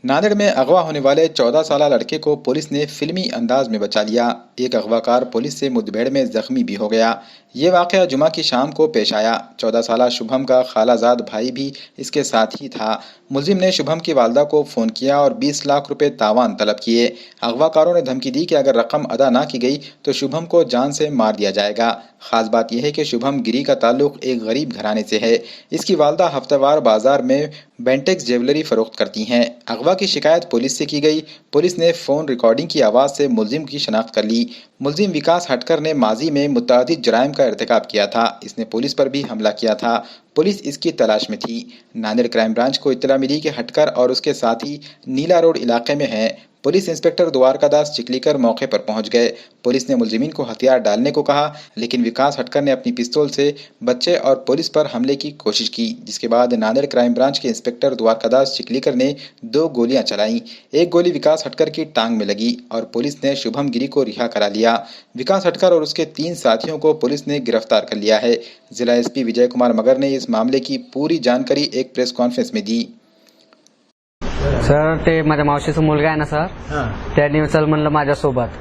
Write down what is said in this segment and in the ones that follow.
नांदेड़ में अगवा होने वाले 14 साल लड़के को पुलिस ने फिल्मी अंदाज में बचा लिया। एक अगवाकार पुलिस से मुठभेड़ में जख्मी भी हो गया। ये वाकया जुमा की शाम को पेश आया। 14 साल शुभम का खालाजाद भाई भी इसके साथ ही था। मुलजिम ने शुभम की वालदा को फोन किया और 20 लाख रुपए तावान तलब किए। अगवाकारों ने धमकी दी कि अगर रकम अदा ना की गई तो शुभम को जान से मार दिया जाएगा। खास बात यह है कि शुभम गिरी का ताल्लुक एक गरीब घराने से है। इसकी वालदा हफ्तेवार बाजार में बेंटेक्स ज्वेलरी फरोख्त करती हैं। अगवा की शिकायत पुलिस से की गई। पुलिस ने फोन रिकॉर्डिंग की आवाज से मुलजिम की शनाख्त कर ली। मुलजिम विकास हटकर ने माजी में मुतअद्दिद जराइम का इर्तिकाब किया था। इसने पुलिस पर भी हमला किया था। पुलिस इसकी तलाश में थी। नांदेड़ क्राइम ब्रांच को इत्तला मिली कि हटकर और उसके साथी नीला रोड इलाके में हैं। पुलिस इंस्पेक्टर द्वारकादास चिकलीकर मौके पर पहुंच गए। पुलिस ने मुलजिमीन को हथियार डालने को कहा, लेकिन विकास हटकर ने अपनी पिस्तौल से बच्चे और पुलिस पर हमले की कोशिश की, जिसके बाद नांदेड़ क्राइम ब्रांच के इंस्पेक्टर द्वारकादास चिकलीकर ने 2 गोलियां चलाईं। एक गोली विकास हटकर की टांग में लगी और पुलिस ने शुभम गिरी को रिहा करा लिया। विकास हटकर और उसके 3 साथियों को पुलिस ने गिरफ्तार कर लिया है। जिला एसपी विजय कुमार मगर ने इस मामले की पूरी जानकारी एक प्रेस कॉन्फ्रेंस में दी। सर, ते माझ्या मावशीचा मुलगा आहे ना सर, त्यांनी चल म्हणलं माझ्यासोबत,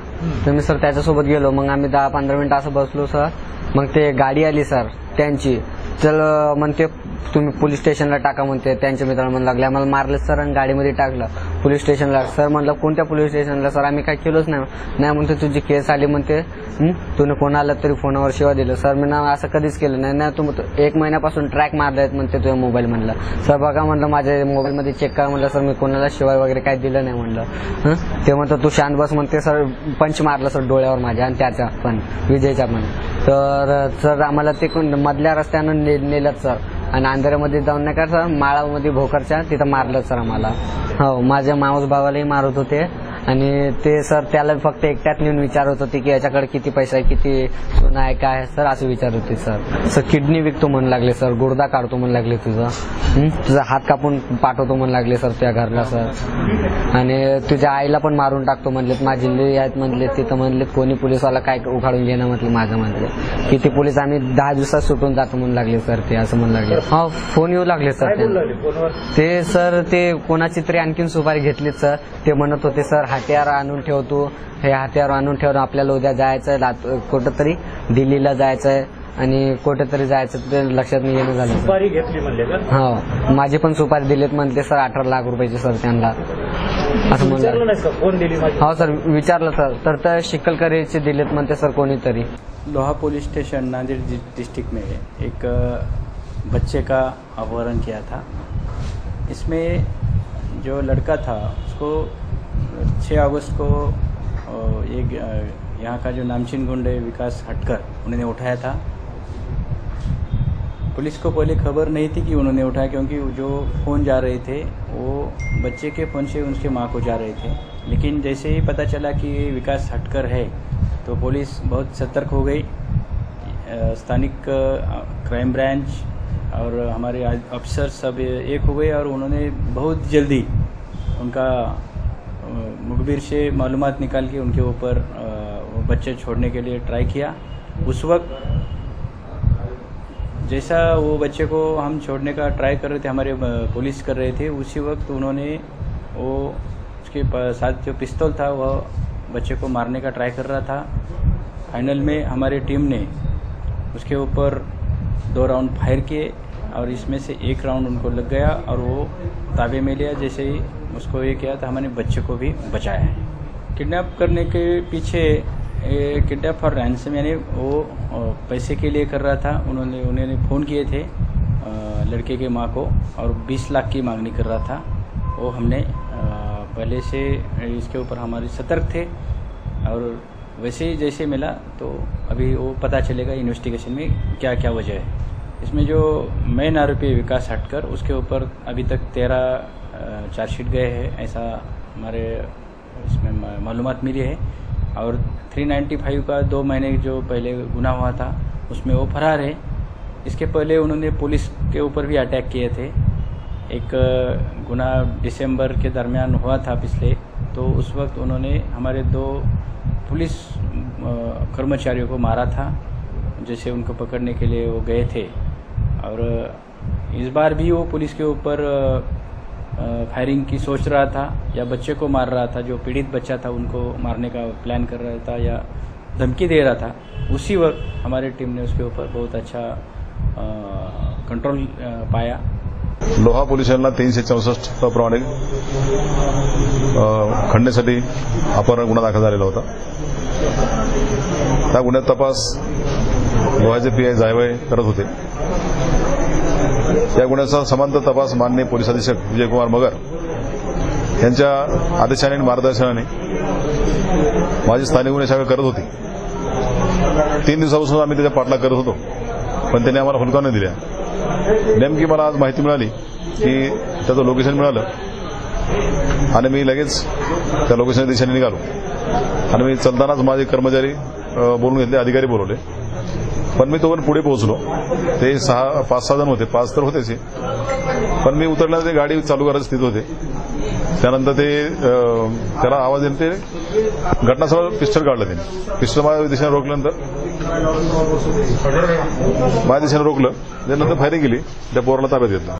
तर मी सर त्याच्यासोबत गेलो. मग आम्ही 10-15 मिनिटं असं बसलो सर. मग ते गाडी आली सर त्यांची. चल म्हणते तुम्ही पोलीस स्टेशनला टाका म्हणते. त्यांच्या मित्राला म्हणू लागले आम्हाला मारलं सर आणि गाडीमध्ये टाकलं पोलीस स्टेशनला. सर म्हणलं कोणत्या पोलीस स्टेशनला? सर आम्ही काय केलंच नाही म्हणते. तुझी केस आली म्हणते, तुने कोणाला तरी फोनवर शिवा दिलं. सर मी ना असं कधीच केलं नाही. तू 1 महिन्यापासून ट्रॅक मारलायत म्हणते तुझ्या मोबाईल म्हणलं. सर बघा म्हणलं माझ्या मोबाईलमध्ये चेक करा म्हणलं. सर मी कोणाला शिवाय वगैरे काय दिलं नाही म्हणलं. ते म्हणतं तू शांत बस म्हणते. सर पंच मारलं सर डोळ्यावर माझ्या आणि त्याचा पण विजयचा पण. तर सर आम्हाला ते मधल्या रस्त्यानं नेलं सर आणि अंधेऱ्यामध्ये जाऊन नाही का सर माळामध्ये भोकरच्या तिथं मारलं सर आम्हाला. हो, माझ्या मावस भावालाही मारत होते आणि ते सर त्याला फक्त एकट्यात नेऊन विचारत होते की याच्याकडे किती पैसा आहे, किती सोनं आहे, काय आहे सर असं विचारत होते सर. सर किडनी विकतो म्हणू लागले सर, गुडदा काढतो म्हणू लागले तुझा हात कापून पाठवतो म्हणू लागले सर त्या घरला सर. आणि तुझ्या आईला पण मारून टाकतो म्हणलेत. माझी लेई आहेत म्हणले. तिथं म्हणलेत कोणी पोलीसवाला काय उखाडून घेणं म्हटलं माझं म्हणले. किती पोलीस आम्ही 10 दिवसात सुटून जातो म्हणू लागले सर ते असं म्हणू लागले. हो, फोन येऊ लागले सर ते सर. ते कोणाची तरी आणखीन सुपारी घेतलीत सर. ते म्हणत होते सर हत्यार आणून ठेवतो, हे हत्यार आणून ठेवतो, आपल्याला उद्या जायचंय कुठंतरी दिल्लीला जायचंय आणि कुठेतरी जायचं. ते लक्षात नाही येणं झालं. सुपारी घेतली म्हणले का? हो, माझी पण सुपारी दिलीत म्हणते सर 18 लाख रुपयाची सर त्यांना असं म्हणलं. कोण दिली? हो सर विचारलं तर शिकलकरीचे दिलेत म्हणते सर कोणीतरी. लोहा पुलिस स्टेशन नांदेड़ डिस्ट्रिक्ट में एक बच्चे का अपहरण किया था। इसमें जो लड़का था उसको 6 अगस्त को एक यहाँ का जो नामचीन गुंडे विकास हटकर उन्होंने उठाया था। पुलिस को पहले खबर नहीं थी कि उन्होंने उठाया, क्योंकि जो फ़ोन जा रहे थे वो बच्चे के फ़ोन से उनके माँ को जा रहे थे। लेकिन जैसे ही पता चला कि विकास हटकर है तो पुलिस बहुत सतर्क हो गई। स्थानिक क्राइम ब्रांच और हमारे अफसर सब एक हो गए और उन्होंने बहुत जल्दी उनका मुखबिर से मालूमात निकाल के उनके ऊपर बच्चे छोड़ने के लिए ट्राई किया। उस वक्त जैसा वो बच्चे को हम छोड़ने का ट्राई कर रहे थे, हमारे पुलिस कर रहे थे, उसी वक्त उन्होंने वो उसके साथ जो पिस्तौल था वह बच्चे को मारने का ट्राई कर रहा था। फाइनल में हमारी टीम ने उसके ऊपर 2 राउंड फायर किए और इसमें से 1 राउंड उनको लग गया और वो ताबे में लिया। जैसे ही उसको ये किया तो हमने बच्चे को भी बचाया है। किडनैप करने के पीछे किडनैप फॉर रैंसम यानी वो पैसे के लिए कर रहा था। उन्होंने फ़ोन किए थे लड़के के माँ को और 20 लाख की मांगनी कर रहा था। वो हमने पहले से इसके ऊपर हमारे सतर्क थे और वैसे ही जैसे मिला तो अभी वो पता चलेगा इन्वेस्टिगेशन में क्या क्या वजह है। इसमें जो मेन आरोपी विकास हटकर उसके ऊपर अभी तक 13 चार्जशीट गए हैं, ऐसा हमारे इसमें मालूमात मिली है। और 395 का 2 महीने जो पहले गुनाह हुआ था उसमें वो फरार है। इसके पहले उन्होंने पुलिस के ऊपर भी अटैक किए थे। एक गुनाह दिसंबर के दरमियान हुआ था पिछले, तो उस वक्त उन्होंने हमारे 2 पुलिस कर्मचारियों को मारा था, जैसे उनको पकड़ने के लिए वो गए थे। और इस बार भी वो पुलिस के ऊपर फायरिंग की सोच रहा था या बच्चे को मार रहा था, जो पीड़ित बच्चा था उनको मारने का प्लान कर रहा था या धमकी दे रहा था, उसी वक्त हमारी टीम ने उसके ऊपर बहुत अच्छा कंट्रोल पाया। लोहा पोलीस स्टेशनला 364 प्रमाणे खंडणीसाठी अपहरण गुन्हा दाखल झालेला होता। त्या गुन्ह्यात तपास लोहाचे पीआय जायभाई करत होते। या गुन्ह्याचा समांतर तपास माननीय पोलीस अधीक्षक विजयकुमार मगर यांच्या आदेशाने आणि मार्गदर्शनाने माझी स्थानिक गुन्हे शाखा करत होती। 3 दिवसापासून आम्ही त्याच्या पाठलाग करत होतो, पण त्यांनी आम्हाला हुलका न दिल्या। नेमकी मला आज माहिती मिळाली की त्याचं लोकेशन मिळालं आणि मी लगेच त्या लोकेशनच्या दिशेने निघालो आणि मी चलतानाच माझे कर्मचारी बोलून घेतले, अधिकारी बोलवले, पण मी तोपर्यंत पुढे पोहोचलो। ते 5-6 जण होते, 5 तर होतेच, पण मी उतरल्यानंतर ते गाडी चालू करायची स्थिती होते। त्यानंतर ते त्याला आवाज येईल, ते घटनास्थळावर पिस्टल काढलं। त्यांनी पिस्टल माझ्या दिशेने रोखल्यानंतर माझ्या दिशेने रोखलं, त्यानंतर फायरिंग केली, त्या पोराला ताब्यात घेतलं।